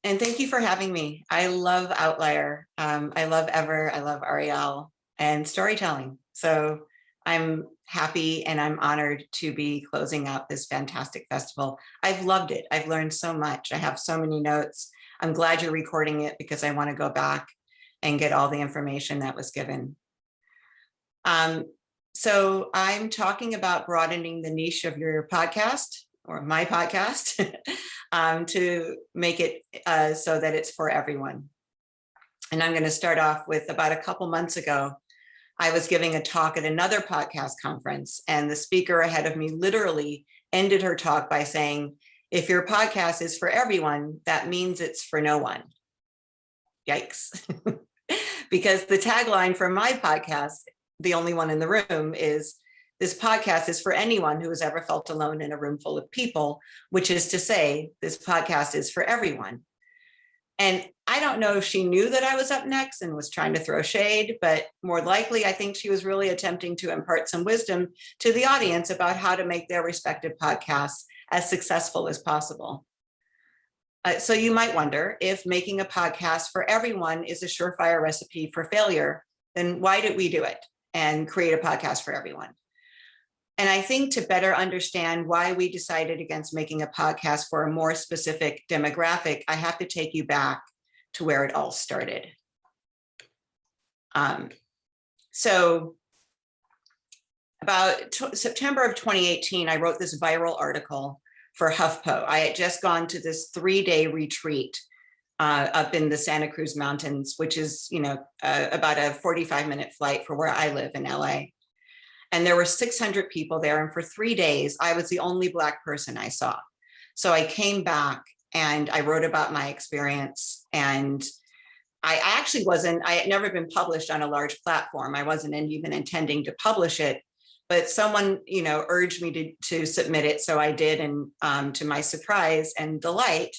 And thank you for having me. I love Outlier. I love Ever. I love Ariel and storytelling. So I'm happy and I'm honored to be closing out this fantastic festival. I've loved it. I've learned so much. I have so many notes. I'm glad you're recording it because I want to go back and get all the information that was given. So I'm talking about broadening the niche of your podcast or my podcast to make it so that it's for everyone. And I'm going to start off with about a couple months ago, I was giving a talk at another podcast conference, and the speaker ahead of me literally ended her talk by saying, if your podcast is for everyone, that means it's for no one. Yikes. Because the tagline for my podcast, The Only One in the Room, is this podcast is for anyone who has ever felt alone in a room full of people, which is to say, this podcast is for everyone. And I don't know if she knew that I was up next and was trying to throw shade, but more likely, I think she was really attempting to impart some wisdom to the audience about how to make their respective podcasts as successful as possible. So you might wonder, if making a podcast for everyone is a surefire recipe for failure, then why did we do it and create a podcast for everyone? And I think to better understand why we decided against making a podcast for a more specific demographic, I have to take you back to where it all started. So about September of 2018, I wrote this viral article for HuffPo. I had just gone to this 3-day retreat up in the Santa Cruz Mountains, which is, about a 45-minute flight for where I live in LA. And there were 600 people there. And for 3 days, I was the only Black person I saw. So I came back and I wrote about my experience. And I had never been published on a large platform. I wasn't even intending to publish it, but someone, urged me to submit it. So I did. And to my surprise and delight,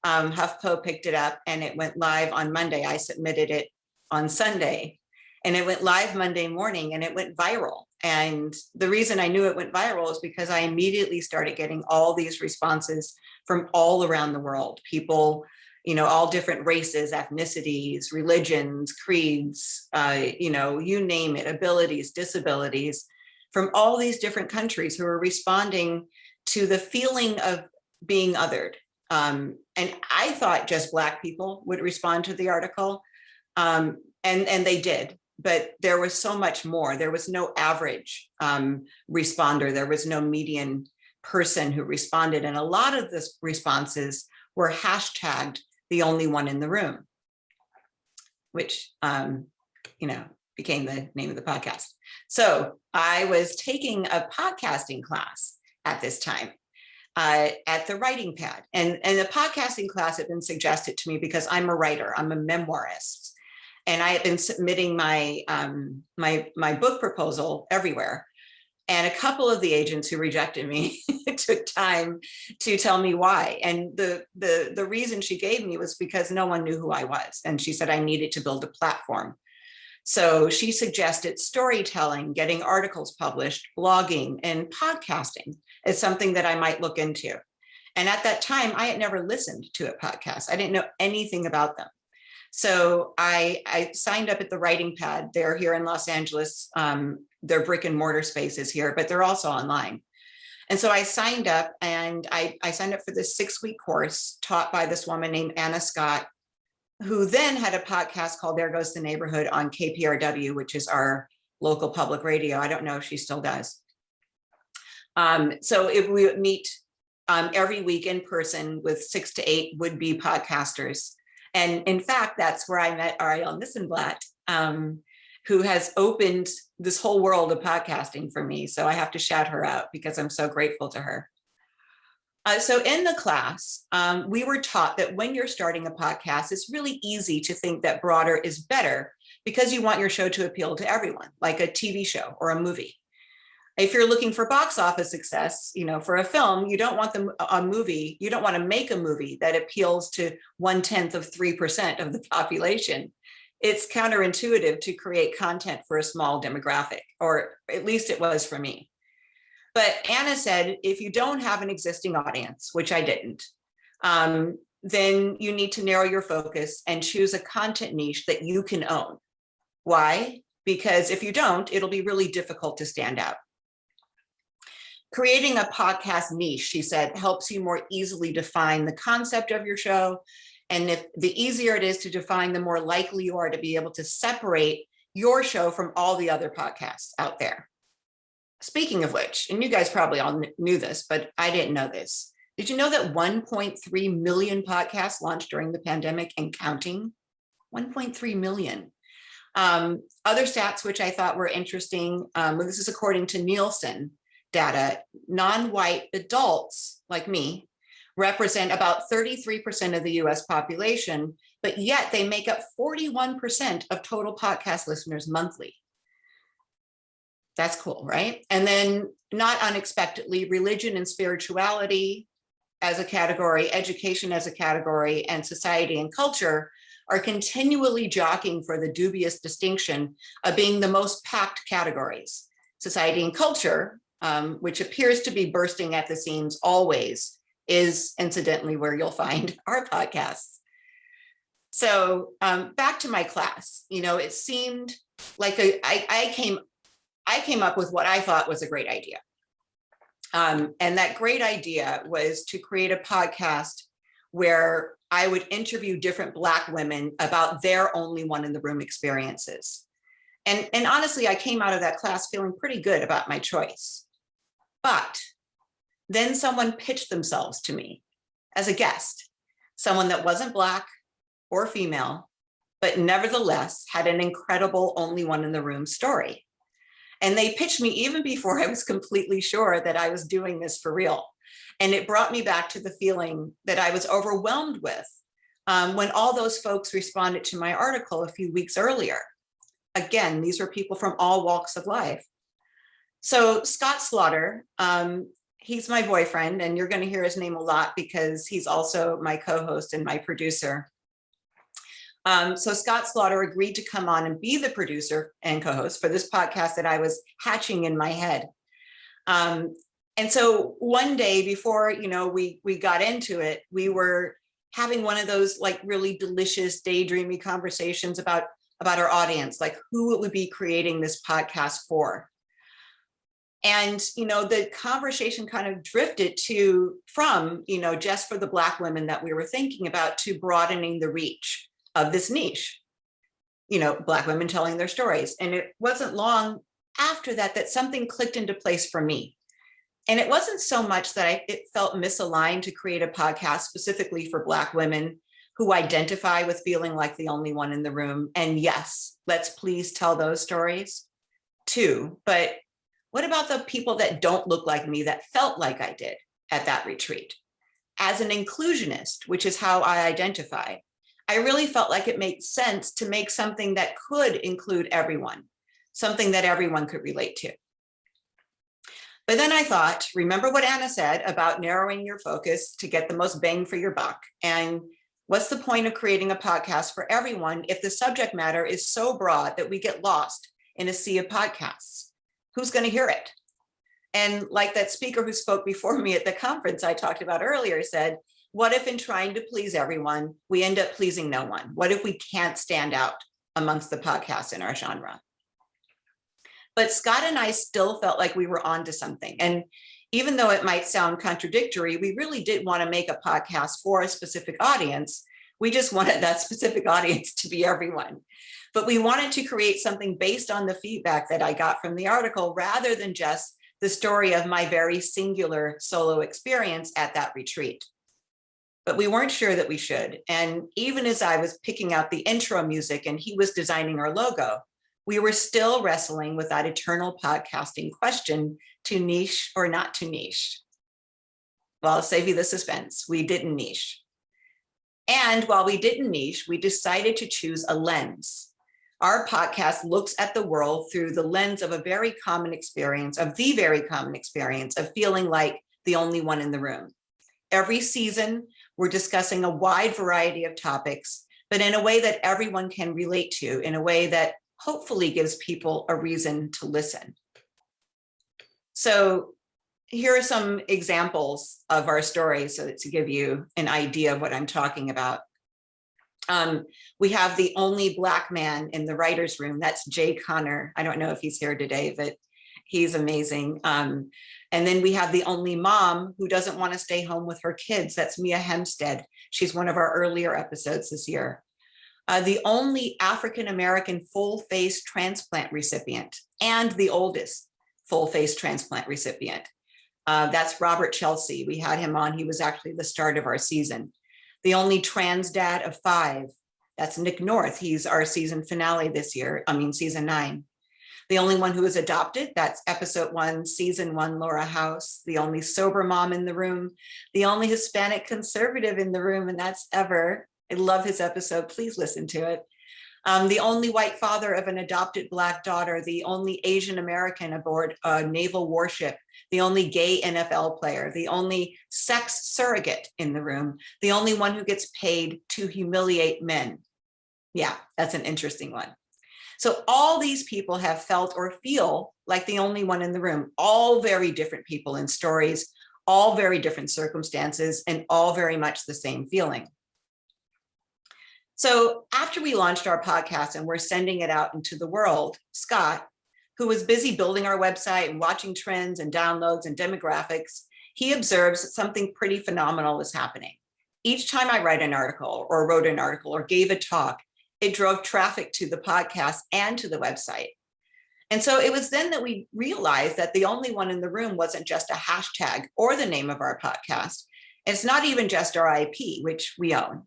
HuffPo picked it up and it went live on Monday. I submitted it on Sunday. And it went live Monday morning and it went viral. And the reason I knew it went viral is because I immediately started getting all these responses from all around the world. People, all different races, ethnicities, religions, creeds, you name it, abilities, disabilities, from all these different countries who are responding to the feeling of being othered. And I thought just Black people would respond to the article, and they did. But there was so much more. There was no average responder. There was no median person who responded. And a lot of the responses were hashtagged the only one in the room, which, became the name of the podcast. So I was taking a podcasting class at this time at the writing pad. And the podcasting class had been suggested to me because I'm a writer. I'm a memoirist. And I had been submitting my my book proposal everywhere. And a couple of the agents who rejected me took time to tell me why. And the reason she gave me was because no one knew who I was. And she said I needed to build a platform. So she suggested storytelling, getting articles published, blogging, and podcasting as something that I might look into. And at that time, I had never listened to a podcast. I didn't know anything about them. So I signed up at the writing pad. They're here in Los Angeles. They're brick and mortar spaces here, but they're also online. And so I signed up and I signed up for this 6-week course taught by this woman named Anna Scott, who then had a podcast called There Goes the Neighborhood on KPRW, which is our local public radio. I don't know if she still does. So if we would meet every week in person with 6 to 8 would-be podcasters. And in fact, that's where I met Ariel Nissenblatt, who has opened this whole world of podcasting for me. So I have to shout her out because I'm so grateful to her. So in the class, we were taught that when you're starting a podcast, it's really easy to think that broader is better because you want your show to appeal to everyone, like a TV show or a movie. If you're looking for box office success, for a film, you don't want you don't want to make a movie that appeals to 0.1% of the population. It's counterintuitive to create content for a small demographic, or at least it was for me. But Anna said, if you don't have an existing audience, which I didn't, then you need to narrow your focus and choose a content niche that you can own. Why? Because if you don't, it'll be really difficult to stand out. Creating a podcast niche, she said, helps you more easily define the concept of your show. And if the easier it is to define, the more likely you are to be able to separate your show from all the other podcasts out there. Speaking of which, and you guys probably all knew this, but I didn't know this. Did you know that 1.3 million podcasts launched during the pandemic and counting? 1.3 million. Other stats which I thought were interesting, this is according to Nielsen data, non-white adults like me represent about 33% of the US population, but yet they make up 41% of total podcast listeners monthly. That's cool, right? And then not unexpectedly, religion and spirituality as a category, education as a category, and society and culture are continually jockeying for the dubious distinction of being the most packed categories. Society and culture, which appears to be bursting at the seams always, is incidentally where you'll find our podcasts. So back to my class, it seemed like I came up with what I thought was a great idea. And that great idea was to create a podcast where I would interview different Black women about their only one in the room experiences. And honestly, I came out of that class feeling pretty good about my choice. But then someone pitched themselves to me as a guest, someone that wasn't Black or female, but nevertheless had an incredible only one in the room story. And they pitched me even before I was completely sure that I was doing this for real. And it brought me back to the feeling that I was overwhelmed with when all those folks responded to my article a few weeks earlier. Again, these were people from all walks of life. So Scott Slaughter, he's my boyfriend, and you're going to hear his name a lot because he's also my co-host and my producer. So Scott Slaughter agreed to come on and be the producer and co-host for this podcast that I was hatching in my head. And so one day before, we got into it, we were having one of those like really delicious daydreamy conversations about our audience, like who it would be creating this podcast for. And, the conversation kind of drifted from, just for the Black women that we were thinking about, to broadening the reach of this niche, Black women telling their stories. And it wasn't long after that something clicked into place for me. And it wasn't so much that it felt misaligned to create a podcast specifically for Black women who identify with feeling like the only one in the room. And yes, let's please tell those stories too. But what about the people that don't look like me that felt like I did at that retreat? As an inclusionist, which is how I identify, I really felt like it made sense to make something that could include everyone, something that everyone could relate to. But then I thought, remember what Anna said about narrowing your focus to get the most bang for your buck. And what's the point of creating a podcast for everyone if the subject matter is so broad that we get lost in a sea of podcasts? Who's going to hear it? And like that speaker who spoke before me at the conference I talked about earlier said, what if in trying to please everyone, we end up pleasing no one? What if we can't stand out amongst the podcasts in our genre? But Scott and I still felt like we were onto something. And even though it might sound contradictory, we really did want to make a podcast for a specific audience. We just wanted that specific audience to be everyone. But we wanted to create something based on the feedback that I got from the article, rather than just the story of my very singular solo experience at that retreat. But we weren't sure that we should. And even as I was picking out the intro music and he was designing our logo, we were still wrestling with that eternal podcasting question, to niche or not to niche. Well, I'll save you the suspense. We didn't niche. And while we didn't niche, we decided to choose a lens. Our podcast looks at the world through the lens of the very common experience of feeling like the only one in the room. Every season, we're discussing a wide variety of topics, but in a way that everyone can relate to, in a way that hopefully gives people a reason to listen. So here are some examples of our story, so that to give you an idea of what I'm talking about. We have the only Black man in the writer's room. That's Jay Connor. I don't know if he's here today, but he's amazing. And then we have the only mom who doesn't want to stay home with her kids. That's Mia Hempstead. She's one of our earlier episodes this year. The only African-American full-face transplant recipient and the oldest full-face transplant recipient. That's Robert Chelsea. We had him on. He was actually the start of our season. The only trans dad of 5. That's Nick North. He's our season finale this year. Season 9. The only one who is adopted. That's episode 1, season 1, Laura House. The only sober mom in the room. The only Hispanic conservative in the room, and that's Ever. I love his episode. Please listen to it. The only white father of an adopted Black daughter. The only Asian American aboard a naval warship. The only gay NFL player, the only sex surrogate in the room, the only one who gets paid to humiliate men. Yeah, that's an interesting one. So all these people have felt or feel like the only one in the room, all very different people in stories, all very different circumstances, and all very much the same feeling. So after we launched our podcast and we're sending it out into the world, Scott, who was busy building our website and watching trends and downloads and demographics, he observes something pretty phenomenal is happening. Each time I write an article or wrote an article or gave a talk, it drove traffic to the podcast and to the website. And so it was then that we realized that the only one in the room wasn't just a hashtag or the name of our podcast. It's not even just our IP, which we own.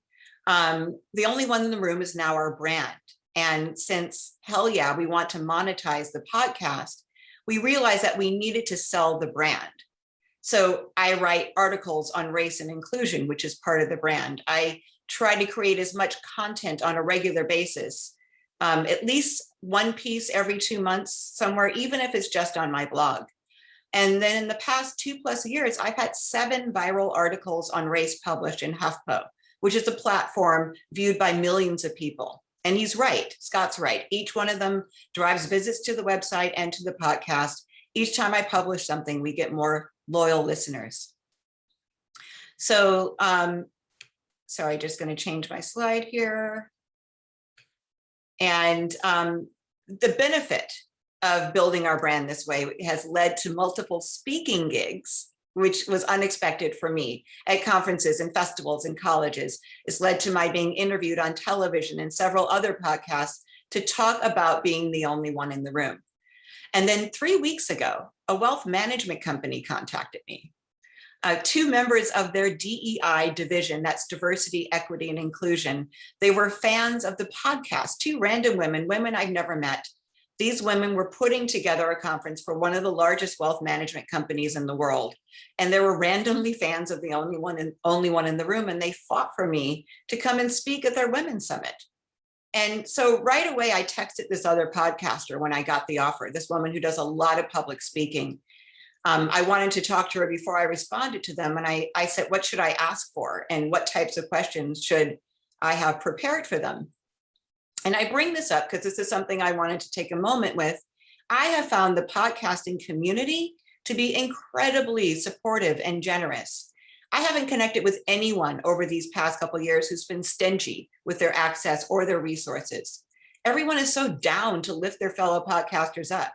The only one in the room is now our brand. And since, hell yeah, we want to monetize the podcast, we realized that we needed to sell the brand. So I write articles on race and inclusion, which is part of the brand. I try to create as much content on a regular basis, at least one piece every 2 months somewhere, even if it's just on my blog. And then in the past 2+ years, I've had 7 viral articles on race published in HuffPo, which is a platform viewed by millions of people. And he's right, Scott's right. Each one of them drives visits to the website and to the podcast. Each time I publish something, we get more loyal listeners. So, sorry, just going to change my slide here. And the benefit of building our brand this way has led to multiple speaking gigs, which was unexpected for me, at conferences and festivals and colleges. It's led to my being interviewed on television and several other podcasts to talk about being the only one in the room. And then 3 weeks ago, a wealth management company contacted me. 2 members of their DEI division, that's diversity, equity, and inclusion, they were fans of the podcast, 2 random women I've never met. These women were putting together a conference for one of the largest wealth management companies in the world. And they were randomly fans of the only one in the room. And they fought for me to come and speak at their women's summit. And so right away, I texted this other podcaster when I got the offer, this woman who does a lot of public speaking. I wanted to talk to her before I responded to them. And I said, what should I ask for? And what types of questions should I have prepared for them? And I bring this up because this is something I wanted to take a moment with. I have found the podcasting community to be incredibly supportive and generous. I haven't connected with anyone over these past couple of years who's been stingy with their access or their resources. Everyone is so down to lift their fellow podcasters up.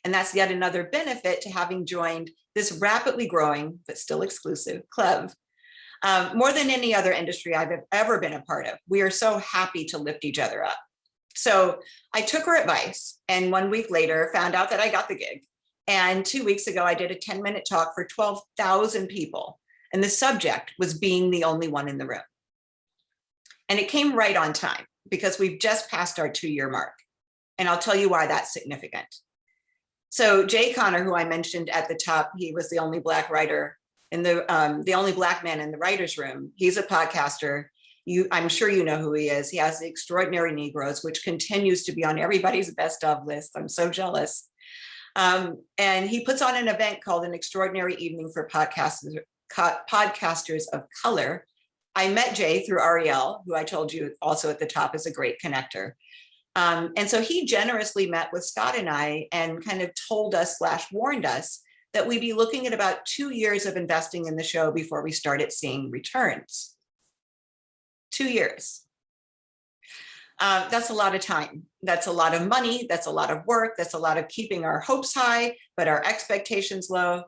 And that's yet another benefit to having joined this rapidly growing, but still exclusive club. More than any other industry I've ever been a part of, we are so happy to lift each other up. So I took her advice, and 1 week later found out that I got the gig. And 2 weeks ago, I did a 10-minute talk for 12,000 people. And the subject was being the only one in the room. And it came right on time because we've just passed our 2-year mark. And I'll tell you why that's significant. So Jay Connor, who I mentioned at the top, he was the only Black writer in the only Black man in the writer's room. He's a podcaster. I'm sure you know who he is. He has the Extraordinary Negroes, which continues to be on everybody's best of list. I'm so jealous. And he puts on an event called An Extraordinary Evening for Podcasters of Color. I met Jay through Ariel, who I told you also at the top is a great connector. And so he generously met with Scott and I and kind of told us / warned us that we'd be looking at about 2 years of investing in the show before we started seeing returns. 2 years. That's a lot of time. That's a lot of money. That's a lot of work. That's a lot of keeping our hopes high, but our expectations low.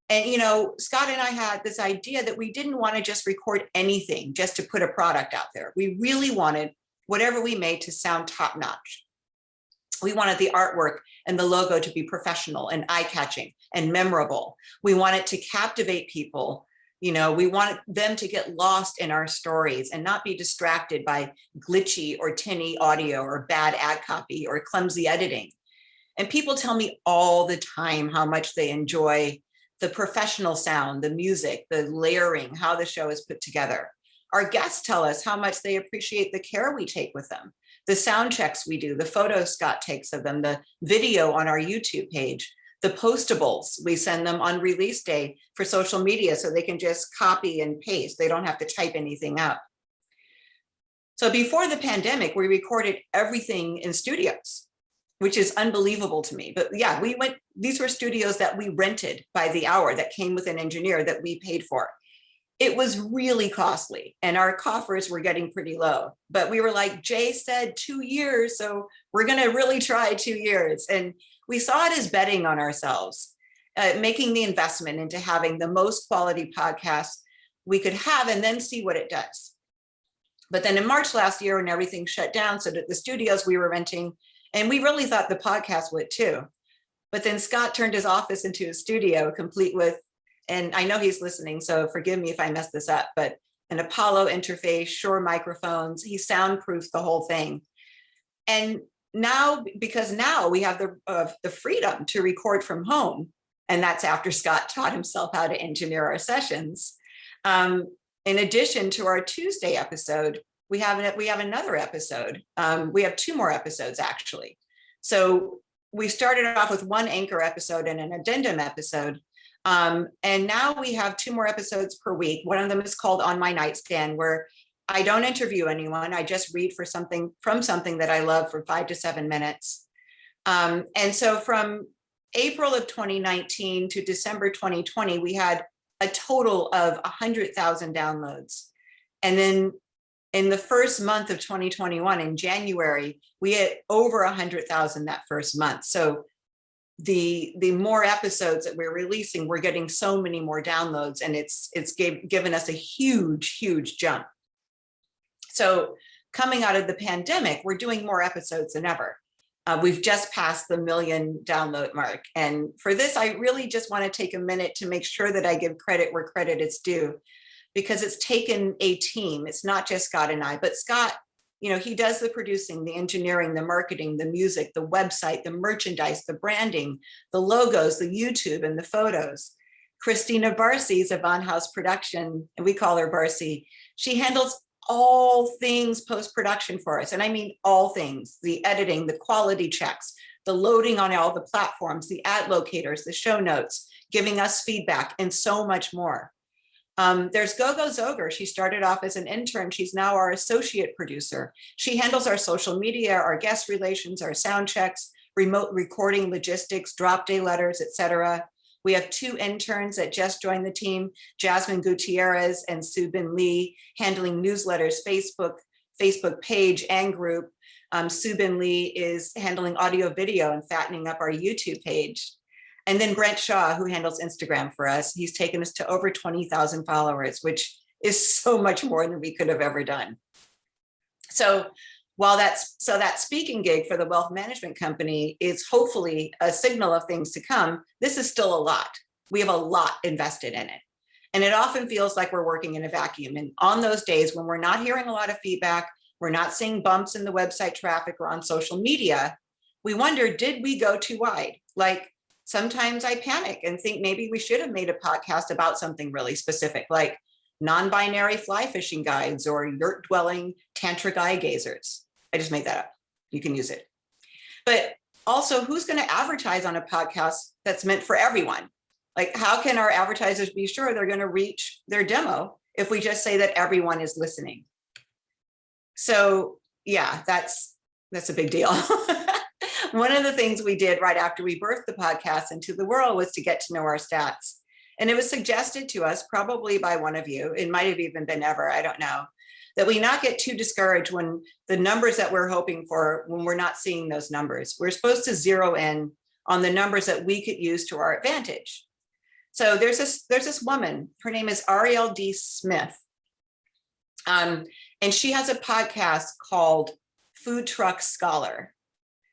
And, you know, Scott and I had this idea that we didn't want to just record anything just to put a product out there. We really wanted whatever we made to sound top notch. We wanted the artwork and the logo to be professional and eye-catching and memorable. We wanted to captivate people. You know, we want them to get lost in our stories and not be distracted by glitchy or tinny audio or bad ad copy or clumsy editing. And people tell me all the time how much they enjoy the professional sound, the music, the layering, how the show is put together. Our guests tell us how much they appreciate the care we take with them, the sound checks we do, the photos Scott takes of them, the video on our YouTube page, the postables we send them on release day for social media so they can just copy and paste. They don't have to type anything out. So before the pandemic, we recorded everything in studios, which is unbelievable to me. But yeah, these were studios that we rented by the hour, that came with an engineer that we paid for. It was really costly and our coffers were getting pretty low, but we were like, Jay said 2 years, so we're gonna really try 2 years. And we saw it as betting on ourselves, making the investment into having the most quality podcast we could have and then see what it does. But then in March last year, when everything shut down, so that the studios we were renting, and we really thought the podcast would too. But then Scott turned his office into a studio, complete with, and I know he's listening, so forgive me if I mess this up, but an Apollo interface, Shure microphones, he soundproofed the whole thing. And now, because now we have the freedom to record from home, and that's after Scott taught himself how to engineer our sessions. In addition to our Tuesday episode, we have another episode. We have 2 more episodes actually. So we started off with 1 anchor episode and an addendum episode. And now we have 2 more episodes per week. One of them is called On My Nightstand, where I don't interview anyone. I just read from something that I love for 5 to 7 minutes. And so from April of 2019 to December 2020, we had a total of 100,000 downloads. And then in the first month of 2021, in January, we had over 100,000 that first month. So the more episodes that we're releasing, we're getting so many more downloads, and it's given us a huge jump. So coming out of the pandemic, we're doing more episodes than ever. We've just passed the 1 million download mark. And for this, I really just want to take a minute to make sure that I give credit where credit is due, because it's taken a team. It's not just Scott and I, but Scott, you know, he does the producing, the engineering, the marketing, the music, the website, the merchandise, the branding, the logos, the YouTube, and the photos. Christina Barcy is a Von House production, and we call her Barcy. She handles all things post-production for us. And I mean all things, the editing, the quality checks, the loading on all the platforms, the ad locators, the show notes, giving us feedback, and so much more. There's Gogo Zoger. She started off as an intern. She's now our associate producer. She handles our social media, our guest relations, our sound checks, remote recording, logistics, drop day letters, etc. We have 2 interns that just joined the team, Jasmine Gutierrez and Subin Lee, handling newsletters, Facebook page and group. Subin Lee is handling audio video and fattening up our YouTube page. And then Brent Shaw, who handles Instagram for us. He's taken us to over 20,000 followers, which is so much more than we could have ever done. So while that speaking gig for the wealth management company is hopefully a signal of things to come, this is still a lot. We have a lot invested in it. And it often feels like we're working in a vacuum. And on those days when we're not hearing a lot of feedback, we're not seeing bumps in the website traffic or on social media, we wonder, did we go too wide? Like, sometimes I panic and think maybe we should have made a podcast about something really specific, like non-binary fly fishing guides or yurt-dwelling tantric eye gazers. I just made that up. You can use it. But also, who's going to advertise on a podcast that's meant for everyone? Like, how can our advertisers be sure they're going to reach their demo if we just say that everyone is listening? So yeah, that's a big deal. One of the things we did right after we birthed the podcast into the world was to get to know our stats. And it was suggested to us, probably by one of you, it might have even been Ever, I don't know, that we not get too discouraged when the numbers that we're hoping for, when we're not seeing those numbers. We're supposed to zero in on the numbers that we could use to our advantage. So there's this woman, her name is Ariel D. Smith. And she has a podcast called Food Truck Scholar.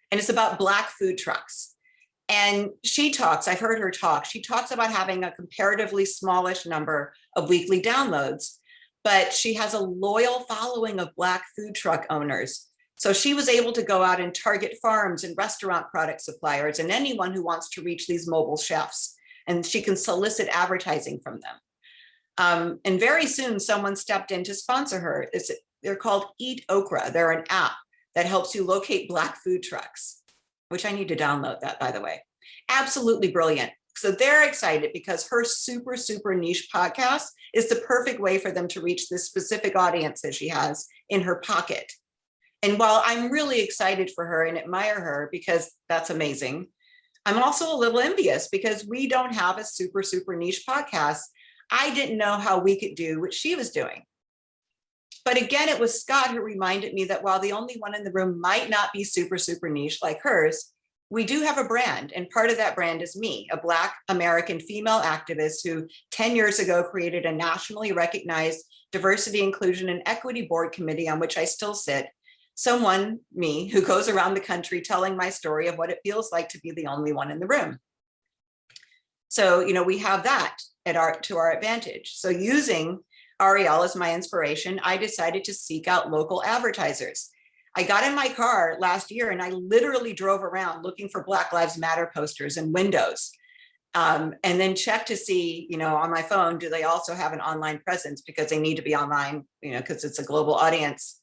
And it's about Black food trucks. And she talks, I've heard her talk, she talks about having a comparatively smallish number of weekly downloads, but she has a loyal following of Black food truck owners. So she was able to go out and target farms and restaurant product suppliers and anyone who wants to reach these mobile chefs. And she can solicit advertising from them. And very soon someone stepped in to sponsor her. They're called Eat Okra. They're an app that helps you locate Black food trucks, which I need to download that, by the way. Absolutely brilliant. So they're excited because her super, super niche podcast is the perfect way for them to reach this specific audience that she has in her pocket. And while I'm really excited for her and admire her because that's amazing, I'm also a little envious because we don't have a super, super niche podcast. I didn't know how we could do what she was doing. But again, it was Scott who reminded me that while the only one in the room might not be super, super niche like hers, we do have a brand. And part of that brand is me, a Black American female activist who 10 years ago created a nationally recognized diversity, inclusion, and equity board committee on which I still sit. Someone, me, who goes around the country telling my story of what it feels like to be the only one in the room. So, we have that to our advantage. So using Ariel as my inspiration, I decided to seek out local advertisers. I got in my car last year and I literally drove around looking for Black Lives Matter posters and windows. And then checked to see, on my phone, do they also have an online presence because they need to be online, because it's a global audience.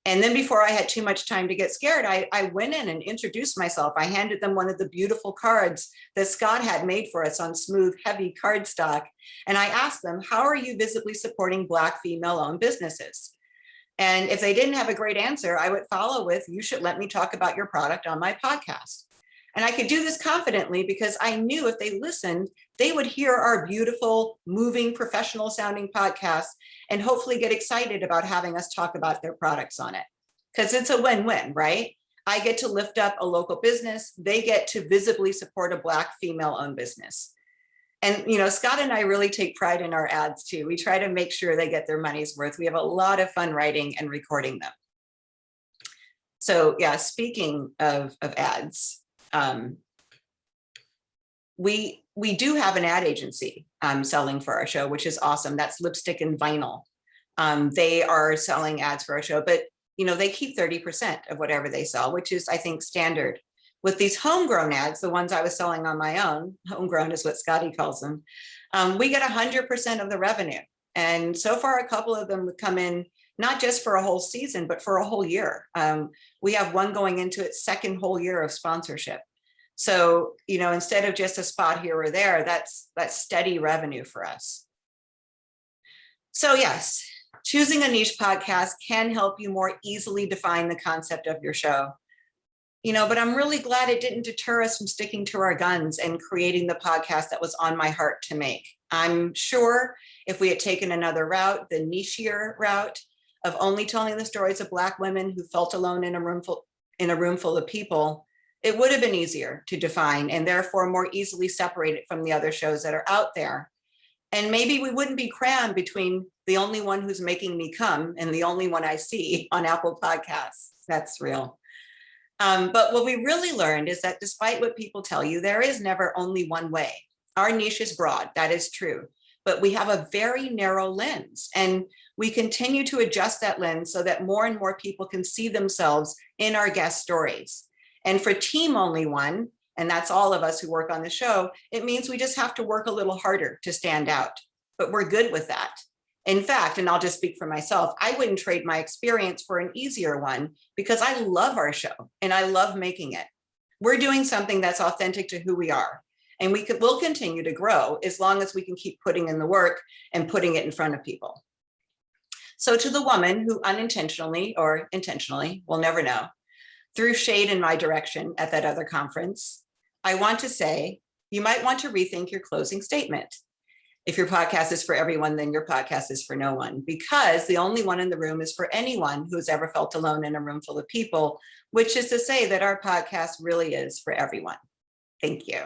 And then before I had too much time to get scared, I went in and introduced myself. I handed them one of the beautiful cards that Scott had made for us on smooth, heavy cardstock. And I asked them, how are you visibly supporting Black female-owned businesses? And if they didn't have a great answer, I would follow with, you should let me talk about your product on my podcast. And I could do this confidently because I knew if they listened, they would hear our beautiful, moving, professional sounding podcast and hopefully get excited about having us talk about their products on it. Because it's a win-win, right? I get to lift up a local business. They get to visibly support a Black female-owned business. And, Scott and I really take pride in our ads too. We try to make sure they get their money's worth. We have a lot of fun writing and recording them. So yeah, speaking of ads, we do have an ad agency selling for our show, which is awesome. That's Lipstick and Vinyl. They are selling ads for our show, but they keep 30% of whatever they sell, which is, I think, standard. With these homegrown ads, the ones I was selling on my own, homegrown is what Scotty calls them, we get 100% of the revenue. And so far, a couple of them would come in, not just for a whole season, but for a whole year. We have one going into its second whole year of sponsorship. So, instead of just a spot here or there, that's steady revenue for us. So yes, choosing a niche podcast can help you more easily define the concept of your show. But I'm really glad it didn't deter us from sticking to our guns and creating the podcast that was on my heart to make. I'm sure if we had taken another route, the nichier route of only telling the stories of Black women who felt alone in a room full of people, it would have been easier to define and therefore more easily separated from the other shows that are out there. And maybe we wouldn't be crammed between the only one who's making me come and the only one I see on Apple Podcasts. That's real. But what we really learned is that despite what people tell you, there is never only one way. Our niche is broad, that is true, but we have a very narrow lens and we continue to adjust that lens so that more and more people can see themselves in our guest stories. And for team only one, and that's all of us who work on the show, it means we just have to work a little harder to stand out, but we're good with that. In fact, and I'll just speak for myself, I wouldn't trade my experience for an easier one because I love our show and I love making it. We're doing something that's authentic to who we are. And we'll continue to grow as long as we can keep putting in the work and putting it in front of people. So to the woman who unintentionally or intentionally, we'll never know, threw shade in my direction at that other conference, I want to say you might want to rethink your closing statement. If your podcast is for everyone, then your podcast is for no one, because the only one in the room is for anyone who's ever felt alone in a room full of people, which is to say that our podcast really is for everyone. Thank you.